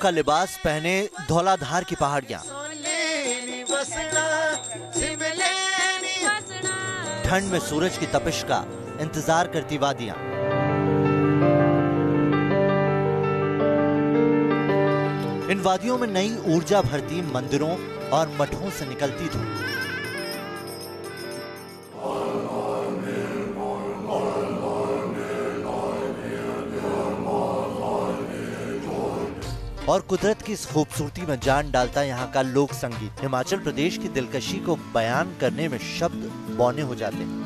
का लिबास पहने धौलाधार की पहाड़ियां, ठंड में सूरज की तपिश का इंतजार करती वादियां, इन वादियों में नई ऊर्जा भरती मंदिरों और मठों से निकलती धूप। और कुदरत की इस खूबसूरती में जान डालता यहाँ का लोक संगीत। हिमाचल प्रदेश की दिलकशी को बयान करने में शब्द बौने हो जाते हैं।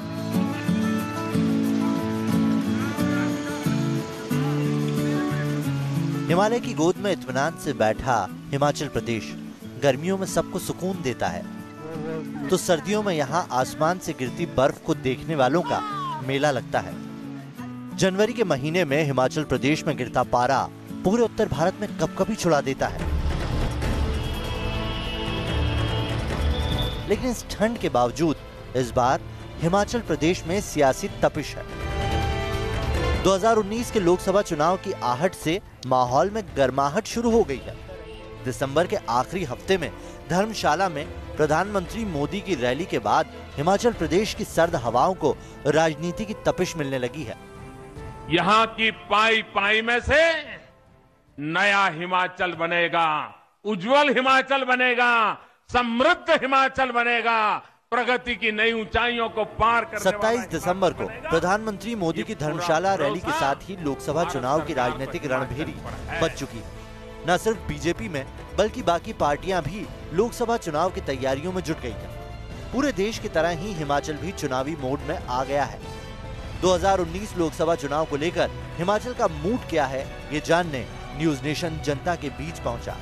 हिमालय की गोद में इत्मीनान से बैठा हिमाचल प्रदेश गर्मियों में सबको सुकून देता है, तो सर्दियों में यहाँ आसमान से गिरती बर्फ को देखने वालों का मेला लगता है। जनवरी के महीने में हिमाचल प्रदेश में गिरता पारा पूरे उत्तर भारत में कभी छुड़ा देता है। लेकिन इस ठंड के बावजूद इस बार हिमाचल प्रदेश में सियासी तपिश है। 2019 के लोकसभा चुनाव की आहट से माहौल में गर्माहट शुरू हो गई है। दिसंबर के आखिरी हफ्ते में धर्मशाला में प्रधानमंत्री मोदी की रैली के बाद हिमाचल प्रदेश की सर्द हवाओं को राजनीति की तपिश मिलने लगी है। यहाँ की पाई पाई में से नया हिमाचल बनेगा, उज्जवल हिमाचल बनेगा, समृद्ध हिमाचल बनेगा, प्रगति की नई ऊंचाइयों को पार करने 27 दिसंबर को प्रधानमंत्री मोदी की धर्मशाला रैली के साथ ही लोकसभा चुनाव की राजनीतिक रणभेरी बच चुकी है। न सिर्फ बीजेपी में बल्कि बाकी पार्टियां भी लोकसभा चुनाव की तैयारियों में जुट गई हैं। पूरे देश की तरह ही हिमाचल भी चुनावी मोड में आ गया है। 2019 लोकसभा चुनाव को लेकर हिमाचल का मूड क्या है, ये जानने न्यूज नेशन जनता के बीच पहुंचा।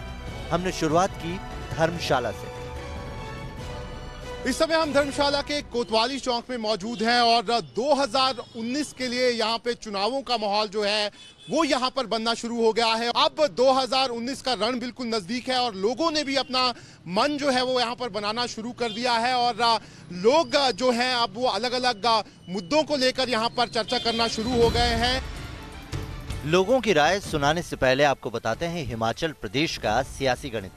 हमने शुरुआत की धर्मशाला से। इस समय हम धर्मशाला के कोतवाली चौक में मौजूद हैं और 2019 के लिए यहाँ पे चुनावों का माहौल जो है वो यहाँ पर बनना शुरू हो गया है। अब 2019 का रण बिल्कुल नजदीक है और लोगों ने भी अपना मन जो है वो यहाँ पर बनाना शुरू कर दिया है और लोग जो हैं अब वो अलग अलग मुद्दों को लेकर यहाँ पर चर्चा करना शुरू हो गए हैं। लोगों की राय सुनाने से पहले आपको बताते हैं हिमाचल प्रदेश का सियासी गणित।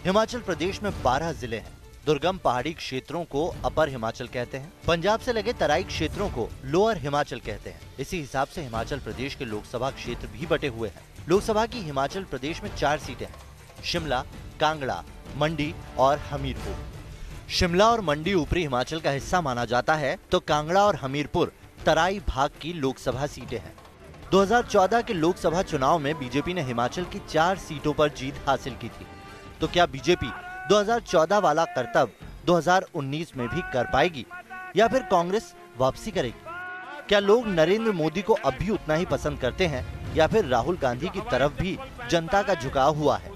हिमाचल प्रदेश में 12 जिले हैं। दुर्गम पहाड़ी क्षेत्रों को अपर हिमाचल कहते हैं। पंजाब से लगे तराई क्षेत्रों को लोअर हिमाचल कहते हैं। इसी हिसाब से हिमाचल प्रदेश के लोकसभा क्षेत्र भी बटे हुए हैं। लोकसभा की हिमाचल प्रदेश में 4 सीटें हैं: शिमला, कांगड़ा, मंडी और हमीरपुर। शिमला और मंडी ऊपरी हिमाचल का हिस्सा माना जाता है, तो कांगड़ा और हमीरपुर तराई भाग की लोकसभा सीटें हैं। 2014 के लोकसभा चुनाव में बीजेपी ने हिमाचल की 4 सीटों पर जीत हासिल की थी। तो क्या बीजेपी 2014 वाला करतब 2019 में भी कर पाएगी या फिर कांग्रेस वापसी करेगी? क्या लोग नरेंद्र मोदी को अब भी उतना ही पसंद करते हैं या फिर राहुल गांधी की तरफ भी जनता का झुकाव हुआ है?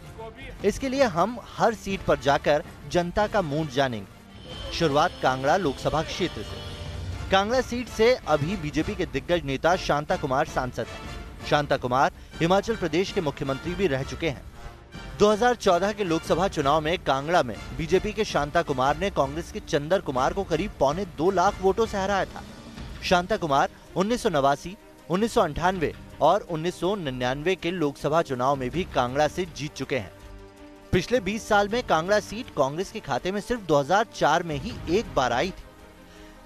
इसके लिए हम हर सीट पर जाकर जनता का मूड जानेंगे। शुरुआत कांगड़ा लोकसभा क्षेत्र से। कांगड़ा सीट से अभी बीजेपी के दिग्गज नेता शांता कुमार सांसद हैं। शांता कुमार हिमाचल प्रदेश के मुख्यमंत्री भी रह चुके हैं। 2014 के लोकसभा चुनाव में कांगड़ा में बीजेपी के शांता कुमार ने कांग्रेस के चंदर कुमार को करीब 1.25 लाख वोटों से हराया था। शांता कुमार 1989, 1998 और 1999 के लोकसभा चुनाव में भी कांगड़ा से जीत चुके हैं। पिछले 20 साल में कांगड़ा सीट कांग्रेस के खाते में सिर्फ 2004 में ही एक बार आई थी।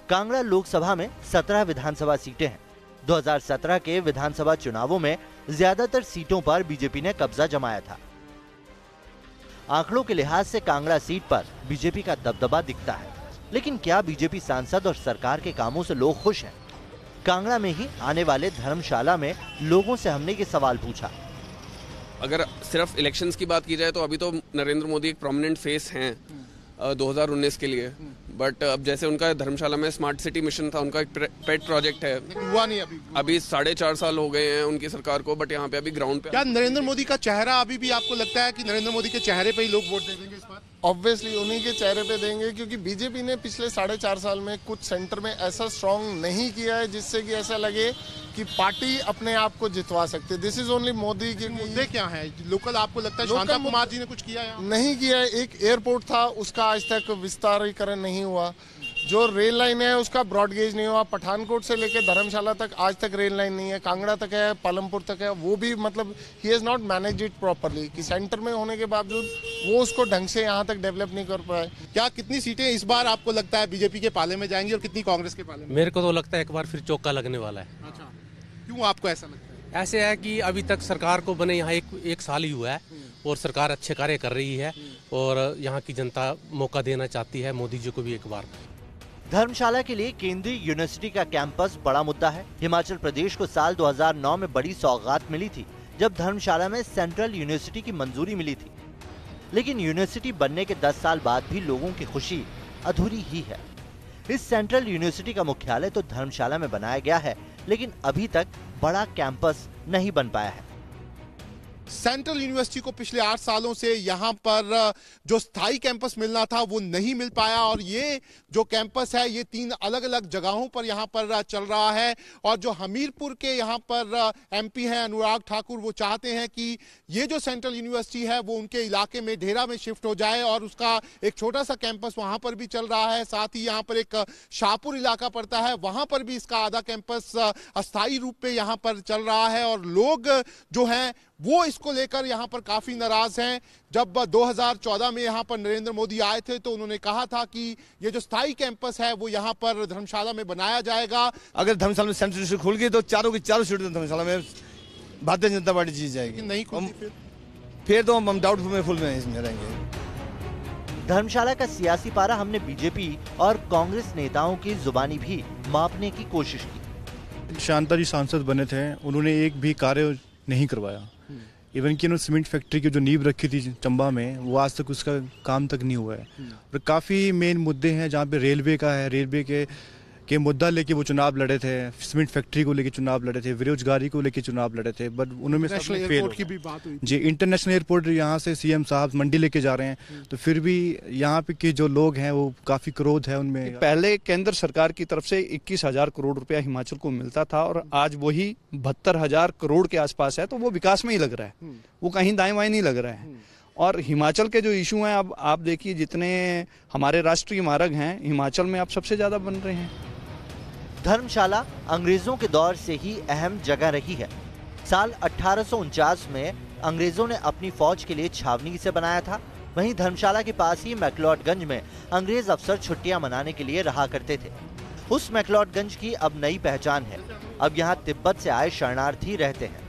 कांगड़ा लोकसभा में 17 विधानसभा सीटें हैं। 2017 के विधानसभा चुनावों में ज्यादातर सीटों पर बीजेपी ने कब्जा जमाया था। आंकड़ों के लिहाज से कांगड़ा सीट पर बीजेपी का दबदबा दिखता है, लेकिन क्या बीजेपी सांसद और सरकार के कामों से लोग खुश हैं? कांगड़ा में ही आने वाले धर्मशाला में लोगों से हमने ये सवाल पूछा। अगर सिर्फ इलेक्शंस की बात की जाए तो अभी तो नरेंद्र मोदी एक प्रोमिनेंट फेस हैं 2019 के लिए, बट अब जैसे उनका धर्मशाला में स्मार्ट सिटी मिशन था, उनका एक पेट प्रोजेक्ट है, हुआ नहीं अभी 4.5 साल हो गए हैं उनकी सरकार को, बट यहाँ पे अभी ग्राउंड पे क्या नरेंद्र मोदी का चेहरा अभी भी आपको लगता है कि नरेंद्र मोदी के चेहरे पे ही लोग वोट दे देंगे इस बार? ऑब्वियसली उन्हीं के चेहरे पे देंगे, क्योंकि बीजेपी ने पिछले 4.5 साल में कुछ सेंटर में ऐसा स्ट्रांग नहीं किया है जिससे कि ऐसा लगे कि पार्टी अपने आप को जितवा सकती है। दिस इज ओनली मोदी के मुद्दे क्या है लोकल? आपको लगता है शांता कुमार जी ने कुछ किया है? नहीं किया है। एक एयरपोर्ट था, उसका आज तक विस्तारीकरण नहीं हुआ। जो रेल लाइन है उसका ब्रॉड गेज नहीं हुआ। पठानकोट से लेकर धर्मशाला तक आज तक रेल लाइन नहीं है, कांगड़ा तक है, पालमपुर तक है, वो भी मतलब he has not manage it properly, कि सेंटर में होने के बावजूद वो उसको ढंग से यहाँ तक डेवलप नहीं कर पाए। क्या कितनी सीटें इस बार आपको लगता है बीजेपी के पाले में जाएंगी और कितनी कांग्रेस के पाले में? मेरे को तो लगता है एक बार फिर चौका लगने वाला है। अच्छा, क्यों आपको ऐसा लगता है? ऐसे है कि अभी तक सरकार को बने यहाँ एक साल ही हुआ है और सरकार अच्छे कार्य कर रही है और यहाँ की जनता मौका देना चाहती है मोदी जी को भी एक बार। धर्मशाला के लिए केंद्रीय यूनिवर्सिटी का कैंपस बड़ा मुद्दा है। हिमाचल प्रदेश को साल 2009 में बड़ी सौगात मिली थी जब धर्मशाला में सेंट्रल यूनिवर्सिटी की मंजूरी मिली थी, लेकिन यूनिवर्सिटी बनने के 10 साल बाद भी लोगों की खुशी अधूरी ही है। इस सेंट्रल यूनिवर्सिटी का मुख्यालय तो धर्मशाला में बनाया गया है, लेकिन अभी तक बड़ा कैंपस नहीं बन पाया है। सेंट्रल यूनिवर्सिटी को पिछले 8 सालों से यहाँ पर जो स्थायी कैंपस मिलना था वो नहीं मिल पाया और ये जो कैंपस है ये 3 अलग अलग जगहों पर यहाँ पर चल रहा है। और जो हमीरपुर के यहाँ पर एमपी हैं अनुराग ठाकुर, वो चाहते हैं कि ये जो सेंट्रल यूनिवर्सिटी है वो उनके इलाके में ढेरा में शिफ्ट हो जाए और उसका एक छोटा सा कैंपस वहाँ पर भी चल रहा है। साथ ही यहाँ पर एक शाहपुर इलाका पड़ता है, वहाँ पर भी इसका आधा कैंपस अस्थायी रूप में यहाँ पर चल रहा है और लोग जो हैं वो इसको लेकर यहाँ पर काफी नाराज हैं। जब 2014 में यहाँ पर नरेंद्र मोदी आए थे तो उन्होंने कहा था कि ये जो स्थायी कैंपस है वो यहाँ पर धर्मशाला में बनाया जाएगा। अगर धर्मशाला में सेंट्रल यूनिवर्सिटी खुल गई तो चारों की चारों सीटें धर्मशाला में भारतीय जनता पार्टी जीत जाएगी। नहीं खुली फिर तो हम डाउटफुल में इसमें रहेंगे। धर्मशाला का सियासी पारा हमने बीजेपी और कांग्रेस नेताओं की जुबानी भी मापने की कोशिश की। शांता जी सांसद बने थे, उन्होंने एक भी कार्य नहीं करवाया। इवन कि उन्होंने सीमेंट फैक्ट्री की जो नींव रखी थी चंबा में वो आज तक उसका काम तक नहीं हुआ है। और काफ़ी मेन मुद्दे हैं जहाँ पे रेलवे का है, रेलवे के मुद्दा लेके वो चुनाव लड़े थे, सीमेंट फैक्ट्री को लेके चुनाव लड़े थे, बेरोजगारी को लेके चुनाव लड़े थे, बट उन्होंने फेल की भी बात हुई जी। इंटरनेशनल एयरपोर्ट यहाँ से सीएम साहब मंडी लेके जा रहे हैं तो फिर भी यहाँ पे के जो लोग हैं वो काफ़ी क्रोध है उनमें। पहले केंद्र सरकार की तरफ से 21,000 करोड़ रुपया हिमाचल को मिलता था और आज वही 72,000 करोड़ के आसपास है, तो वो विकास में ही लग रहा है, वो कहीं दाएं बाएं नहीं लग रहा है। और हिमाचल के जो इशू हैं, अब आप देखिए जितने हमारे राष्ट्रीय मार्ग हैं हिमाचल में अब सबसे ज्यादा बन रहे हैं। धर्मशाला अंग्रेजों के दौर से ही अहम जगह रही है। साल 1849 में अंग्रेजों ने अपनी फौज के लिए छावनी से बनाया था। वहीं धर्मशाला के पास ही मैक्लोडगंज में अंग्रेज अफसर छुट्टियां मनाने के लिए रहा करते थे। उस मैक्लोडगंज की अब नई पहचान है। अब यहाँ तिब्बत से आए शरणार्थी रहते हैं।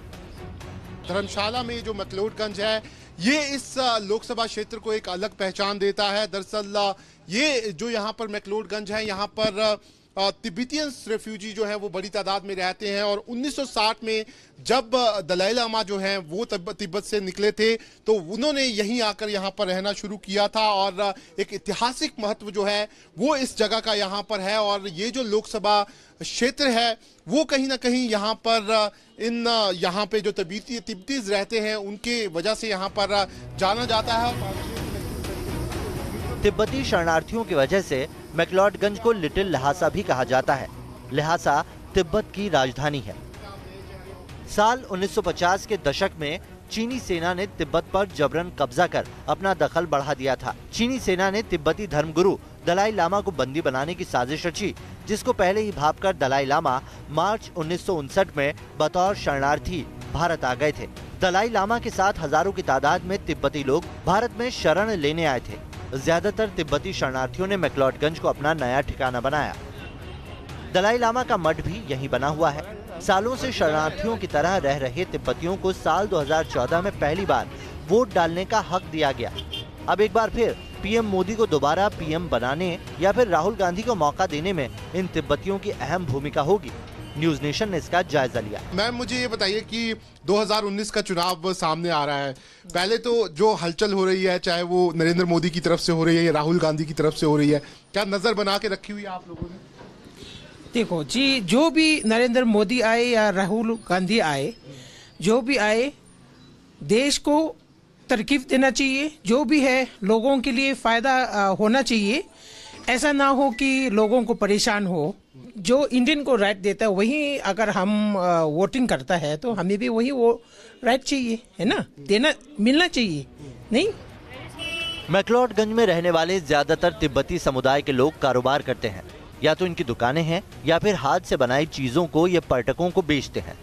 धर्मशाला में जो मैक्लोडगंज है ये इस लोकसभा क्षेत्र को एक अलग पहचान देता है। दरअसल ये जो यहाँ पर मैक्लोडगंज है, यहाँ पर तिब्बतियंस रेफ्यूजी जो है वो बड़ी तादाद में रहते हैं और 1960 में जब दलाई लामा जो हैं वो तिब्बत से निकले थे तो उन्होंने यहीं आकर यहाँ पर रहना शुरू किया था और एक ऐतिहासिक महत्व जो है वो इस जगह का यहाँ पर है। और ये जो लोकसभा क्षेत्र है वो कहीं ना कहीं यहाँ पर यहाँ पे जो तिब्बतीज रहते हैं उनके वजह से यहाँ पर जाना जाता है। तिब्बती शरणार्थियों की वजह से मैक्लोडगंज को लिटिल लहासा भी कहा जाता है। लहासा तिब्बत की राजधानी है। साल 1950 के दशक में चीनी सेना ने तिब्बत पर जबरन कब्जा कर अपना दखल बढ़ा दिया था। चीनी सेना ने तिब्बती धर्मगुरु दलाई लामा को बंदी बनाने की साजिश रची, जिसको पहले ही भांपकर दलाई लामा मार्च 1959 में बतौर शरणार्थी भारत आ गए थे। दलाई लामा के साथ हजारों की तादाद में तिब्बती लोग भारत में शरण लेने आए थे। ज्यादातर तिब्बती शरणार्थियों ने मैक्लोडगंज को अपना नया ठिकाना बनाया। दलाई लामा का मठ भी यहीं बना हुआ है। सालों से शरणार्थियों की तरह रह रहे तिब्बतियों को साल 2014 में पहली बार वोट डालने का हक दिया गया। अब एक बार फिर पीएम मोदी को दोबारा पीएम बनाने या फिर राहुल गांधी को मौका देने में इन तिब्बतियों की अहम भूमिका होगी। न्यूज नेशन ने इसका जायजा लिया। मैम मुझे ये बताइए कि 2019 का चुनाव सामने आ रहा है। पहले तो जो हलचल हो रही है चाहे वो नरेंद्र मोदी की तरफ से हो रही है या राहुल गांधी की तरफ से हो रही है, क्या नजर बना के रखी हुई है आप लोगों ने? देखो जी, जो भी नरेंद्र मोदी आए या राहुल गांधी आए, जो भी आए देश को तरकीब देना चाहिए। जो भी है लोगों के लिए फायदा होना चाहिए। ऐसा ना हो कि लोगों को परेशान हो। जो इंडियन को राइट देता है वही अगर हम वोटिंग करता है तो हमें भी वही वो राइट चाहिए, है ना, देना मिलना चाहिए। नहीं मैक्लोडगंज में रहने वाले ज्यादातर तिब्बती समुदाय के लोग कारोबार करते हैं। या तो इनकी दुकानें हैं या फिर हाथ से बनाई चीजों को ये पर्यटकों को बेचते हैं।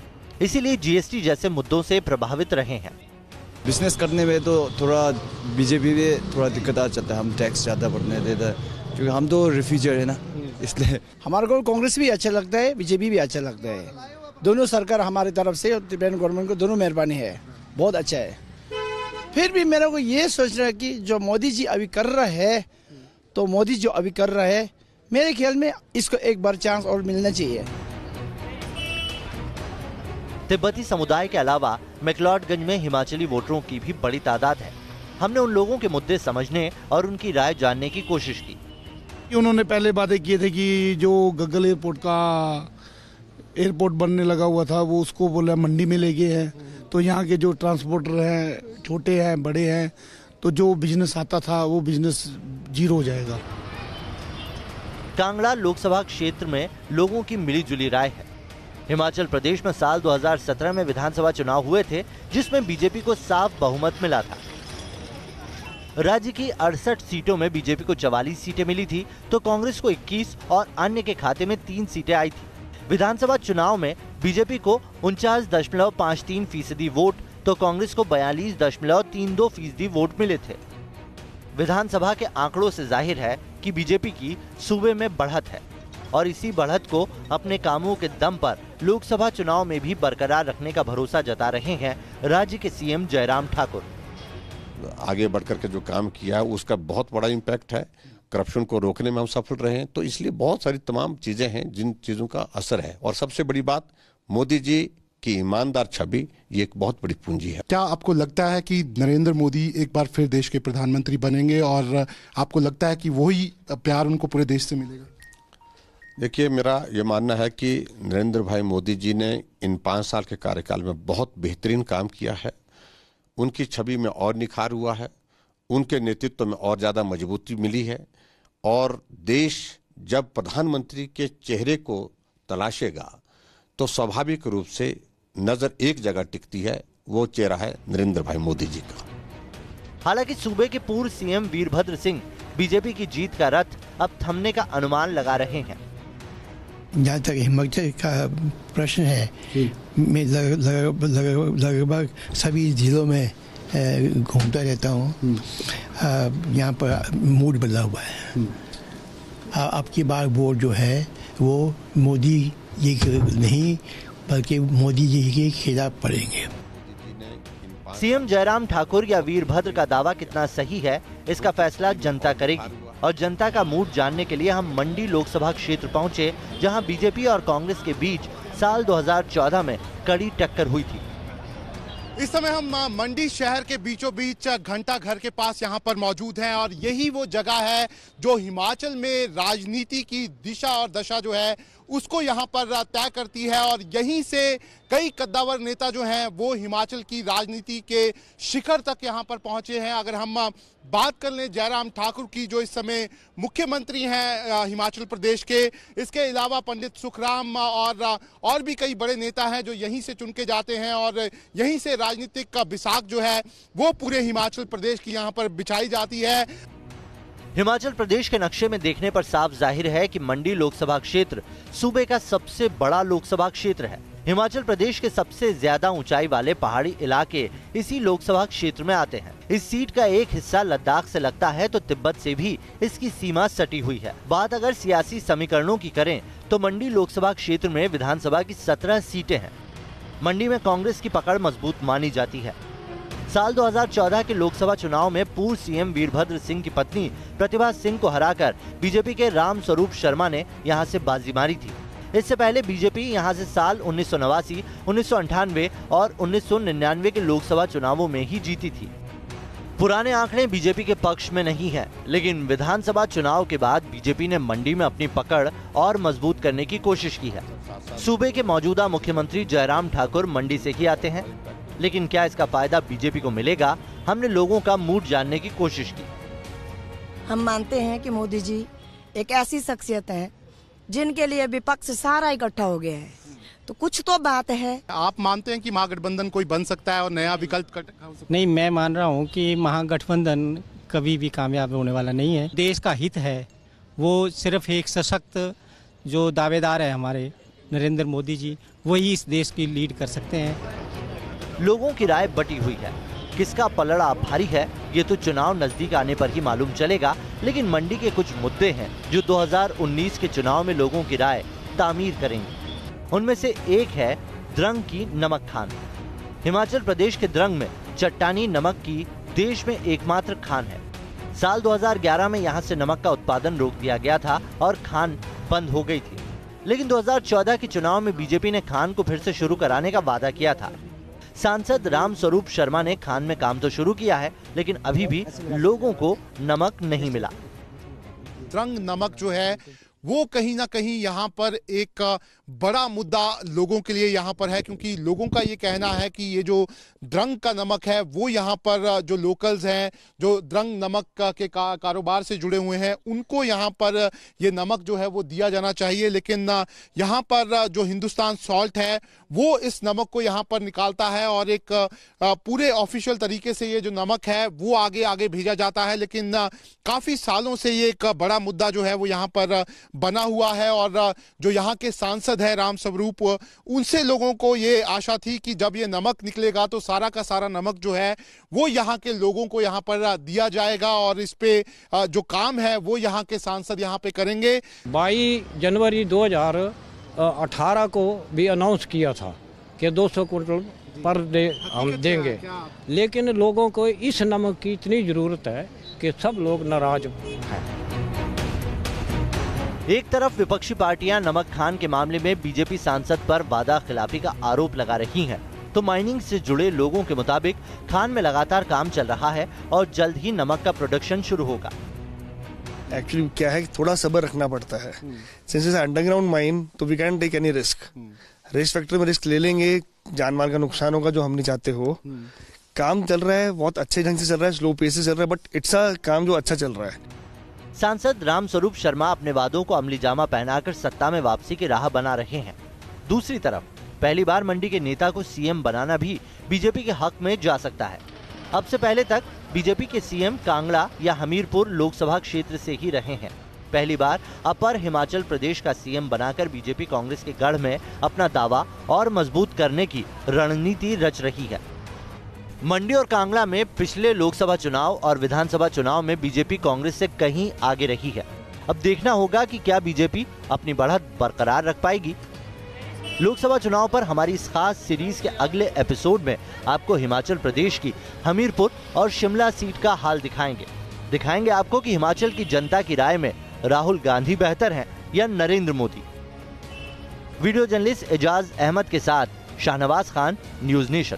इसीलिए जीएसटी जैसे मुद्दों से प्रभावित रहे हैं। बिजनेस करने में तो थोड़ा बीजेपी में थोड़ा दिक्कत आ जाता है। हम टैक्स ज़्यादा भरने देते हैं क्योंकि हम तो रिफ्यूजर है ना, इसलिए हमारे को कांग्रेस भी अच्छा लगता है, बीजेपी भी अच्छा लगता है। दोनों सरकार हमारी तरफ से और तिब्बतियन गवर्नमेंट को दोनों मेहरबानी है, बहुत अच्छा है। फिर भी मेरे को ये सोचना है कि जो मोदी जी अभी कर रहे हैं, तो मोदी जो अभी कर रहे हैं, मेरे ख्याल में इसको एक बार चांस और मिलना चाहिए। तिब्बती समुदाय के अलावा मैक्लोडगंज में हिमाचली वोटरों की भी बड़ी तादाद है। हमने उन लोगों के मुद्दे समझने और उनकी राय जानने की कोशिश की। उन्होंने पहले वादे किए थे कि जो गग्गल एयरपोर्ट का एयरपोर्ट बनने लगा हुआ था वो उसको बोला मंडी में ले गए हैं, तो यहाँ के जो ट्रांसपोर्टर हैं, छोटे हैं बड़े हैं, तो जो बिजनेस आता था वो बिजनेस जीरो हो जाएगा। कांगड़ा लोकसभा क्षेत्र में लोगों की मिलीजुली राय है। हिमाचल प्रदेश में साल 2017 में विधानसभा चुनाव हुए थे, जिसमें बीजेपी को साफ बहुमत मिला था। राज्य की 68 सीटों में बीजेपी को 44 सीटें मिली थी, तो कांग्रेस को 21 और अन्य के खाते में 3 सीटें आई थी। विधानसभा चुनाव में बीजेपी को 49.53% वोट, तो कांग्रेस को 42.32% वोट मिले थे। विधानसभा के आंकड़ों से जाहिर है कि बीजेपी की सूबे में बढ़त है और इसी बढ़त को अपने कामों के दम पर लोकसभा चुनाव में भी बरकरार रखने का भरोसा जता रहे हैं राज्य के सीएम जयराम ठाकुर। आगे बढ़कर के जो काम किया है उसका बहुत बड़ा इम्पैक्ट है। करप्शन को रोकने में हम सफल रहे हैं, तो इसलिए बहुत सारी तमाम चीजें हैं जिन चीजों का असर है। और सबसे बड़ी बात, मोदी जी की ईमानदार छवि, ये एक बहुत बड़ी पूंजी है। क्या आपको लगता है कि नरेंद्र मोदी एक बार फिर देश के प्रधानमंत्री बनेंगे और आपको लगता है कि वही प्यार उनको पूरे देश से मिलेगा? देखिए, मेरा ये मानना है कि नरेंद्र भाई मोदी जी ने इन 5 साल के कार्यकाल में बहुत बेहतरीन काम किया है। उनकी छवि में और निखार हुआ है, उनके नेतृत्व में और ज़्यादा मजबूती मिली है। और देश जब प्रधानमंत्री के चेहरे को तलाशेगा तो स्वाभाविक रूप से नज़र एक जगह टिकती है, वो चेहरा है नरेंद्र भाई मोदी जी का। हालांकि सूबे के पूर्व सीएम वीरभद्र सिंह बीजेपी की जीत का रथ अब थमने का अनुमान लगा रहे हैं। जहाँ तक हिमाचल का प्रश्न है, मैं लगभग सभी जिलों में घूमता रहता हूँ। यहाँ पर मूड बदला हुआ है। अब की बार वोट जो है वो मोदी जी के नहीं बल्कि मोदी जी के खिलाफ पड़ेंगे। सीएम जयराम ठाकुर या वीरभद्र का दावा कितना सही है, इसका फैसला जनता करेगी। और जनता का मूड जानने के लिए हम मंडी लोकसभा क्षेत्र पहुंचे, जहां बीजेपी और कांग्रेस के बीच साल 2014 में कड़ी टक्कर हुई थी। इस समय हम मंडी शहर के बीचों बीच घंटा घर के पास यहाँ पर मौजूद हैं और यही वो जगह है जो हिमाचल में राजनीति की दिशा और दशा जो है उसको यहाँ पर तय करती है। और यहीं से कई कद्दावर नेता जो हैं वो हिमाचल की राजनीति के शिखर तक यहाँ पर पहुँचे हैं। अगर हम बात कर लें जयराम ठाकुर की, जो इस समय मुख्यमंत्री हैं हिमाचल प्रदेश के, इसके अलावा पंडित सुखराम और भी कई बड़े नेता हैं जो यहीं से चुन के जाते हैं और यहीं से राजनीतिक का बिसाख जो है वो पूरे हिमाचल प्रदेश की यहाँ पर बिछाई जाती है। हिमाचल प्रदेश के नक्शे में देखने पर साफ जाहिर है कि मंडी लोकसभा क्षेत्र सूबे का सबसे बड़ा लोकसभा क्षेत्र है। हिमाचल प्रदेश के सबसे ज्यादा ऊंचाई वाले पहाड़ी इलाके इसी लोकसभा क्षेत्र में आते हैं। इस सीट का एक हिस्सा लद्दाख से लगता है तो तिब्बत से भी इसकी सीमा सटी हुई है। बात अगर सियासी समीकरणों की करें तो मंडी लोकसभा क्षेत्र में विधानसभा की 17 सीटें हैं। मंडी में कांग्रेस की पकड़ मजबूत मानी जाती है। साल 2014 के लोकसभा चुनाव में पूर्व सीएम वीरभद्र सिंह की पत्नी प्रतिभा सिंह को हराकर बीजेपी के राम स्वरूप शर्मा ने यहां से बाजी मारी थी। इससे पहले बीजेपी यहां से साल 1989, 1998 और 1999 के लोकसभा चुनावों में ही जीती थी। पुराने आंकड़े बीजेपी के पक्ष में नहीं है, लेकिन विधानसभा चुनाव के बाद बीजेपी ने मंडी में अपनी पकड़ और मजबूत करने की कोशिश की है। सूबे के मौजूदा मुख्यमंत्री जयराम ठाकुर मंडी से ही आते हैं, लेकिन क्या इसका फायदा बीजेपी को मिलेगा? हमने लोगों का मूड जानने की कोशिश की। हम मानते हैं कि मोदी जी एक ऐसी शख्सियत है जिनके लिए विपक्ष सारा इकट्ठा हो गया है, तो कुछ तो बात है। आप मानते हैं कि महागठबंधन कोई बन सकता है और नया विकल्प? नहीं, मैं मान रहा हूँ कि महागठबंधन कभी भी कामयाब होने वाला नहीं है। देश का हित है, वो सिर्फ एक सशक्त जो दावेदार है हमारे नरेंद्र मोदी जी, वही इस देश की लीड कर सकते हैं। लोगों की राय बटी हुई है, किसका पलड़ा भारी है ये तो चुनाव नजदीक आने पर ही मालूम चलेगा। लेकिन मंडी के कुछ मुद्दे हैं जो 2019 के चुनाव में लोगों की राय तामीर करेंगे। उनमें से एक है द्रंग की नमक खान। हिमाचल प्रदेश के द्रंग में चट्टानी नमक की देश में एकमात्र खान है। साल 2011 में यहाँ से नमक का उत्पादन रोक दिया गया था और खान बंद हो गई थी। लेकिन 2014 के चुनाव में बीजेपी ने खान को फिर से शुरू कराने का वादा किया था। सांसद राम स्वरूप शर्मा ने खान में काम तो शुरू किया है, लेकिन अभी भी लोगों को नमक नहीं मिला। द्रंग नमक जो है वो कहीं ना कहीं यहाँ पर एक बड़ा मुद्दा लोगों के लिए यहाँ पर है, क्योंकि लोगों का ये कहना है कि ये जो द्रंग का नमक है वो यहाँ पर जो लोकल्स हैं, जो द्रंग नमक के कारोबार से जुड़े हुए हैं, उनको यहाँ पर ये नमक जो है वो दिया जाना चाहिए। लेकिन यहाँ पर जो हिंदुस्तान सॉल्ट है वो इस नमक को यहाँ पर निकालता है और एक पूरे ऑफिशियल तरीके से ये जो नमक है वो आगे आगे भेजा जाता है। लेकिन काफ़ी सालों से ये एक बड़ा मुद्दा जो है वो यहाँ पर बना हुआ है और जो यहाँ के सांसद है राम स्वरूप, उनसे लोगों को ये आशा थी कि जब ये नमक निकलेगा तो सारा का सारा नमक जो है वो यहाँ के लोगों को यहाँ पर दिया जाएगा और इस पे जो काम है वो यहाँ के सांसद यहाँ पे करेंगे। 22 जनवरी 2018 को भी अनाउंस किया था कि 200 क्विंटल पर डे हम देंगे, लेकिन लोगों को इस नमक की इतनी ज़रूरत है कि सब लोग नाराज हैं। एक तरफ विपक्षी पार्टियां नमक खान के मामले में बीजेपी सांसद पर वादा खिलाफी का आरोप लगा रही हैं, तो माइनिंग से जुड़े लोगों के मुताबिक खान में लगातार काम चल रहा है और जल्द ही नमक का प्रोडक्शन शुरू होगा। एक्चुअली क्या है, थोड़ा सब्र रखना पड़ता है। सिंस इज अंडरग्राउंड माइन तो we can take any risk. Factory में रिस्क ले लेंगे, जान माल का नुकसान होगा जो हम नहीं चाहते हो। काम चल रहा है, बहुत अच्छे ढंग से चल रहा है, स्लो पेस से चल रहा है, बट इट्स अ काम जो अच्छा चल रहा है। सांसद राम स्वरूप शर्मा अपने वादों को अमली जामा पहनाकर सत्ता में वापसी की राह बना रहे हैं। दूसरी तरफ पहली बार मंडी के नेता को सीएम बनाना भी बीजेपी के हक में जा सकता है। अब से पहले तक बीजेपी के सीएम कांगड़ा या हमीरपुर लोकसभा क्षेत्र से ही रहे हैं। पहली बार अपर हिमाचल प्रदेश का सीएम बनाकर बीजेपी कांग्रेस के गढ़ में अपना दावा और मजबूत करने की रणनीति रच रही है। मंडी और कांगड़ा में पिछले लोकसभा चुनाव और विधानसभा चुनाव में बीजेपी कांग्रेस से कहीं आगे रही है। अब देखना होगा कि क्या बीजेपी अपनी बढ़त बरकरार रख पाएगी। लोकसभा चुनाव पर हमारी इस खास सीरीज के अगले एपिसोड में आपको हिमाचल प्रदेश की हमीरपुर और शिमला सीट का हाल दिखाएंगे आपको कि हिमाचल की जनता की राय में राहुल गांधी बेहतर हैं या नरेंद्र मोदी। वीडियो जर्नलिस्ट एजाज अहमद के साथ शाहनवाज खान, न्यूज नेशन।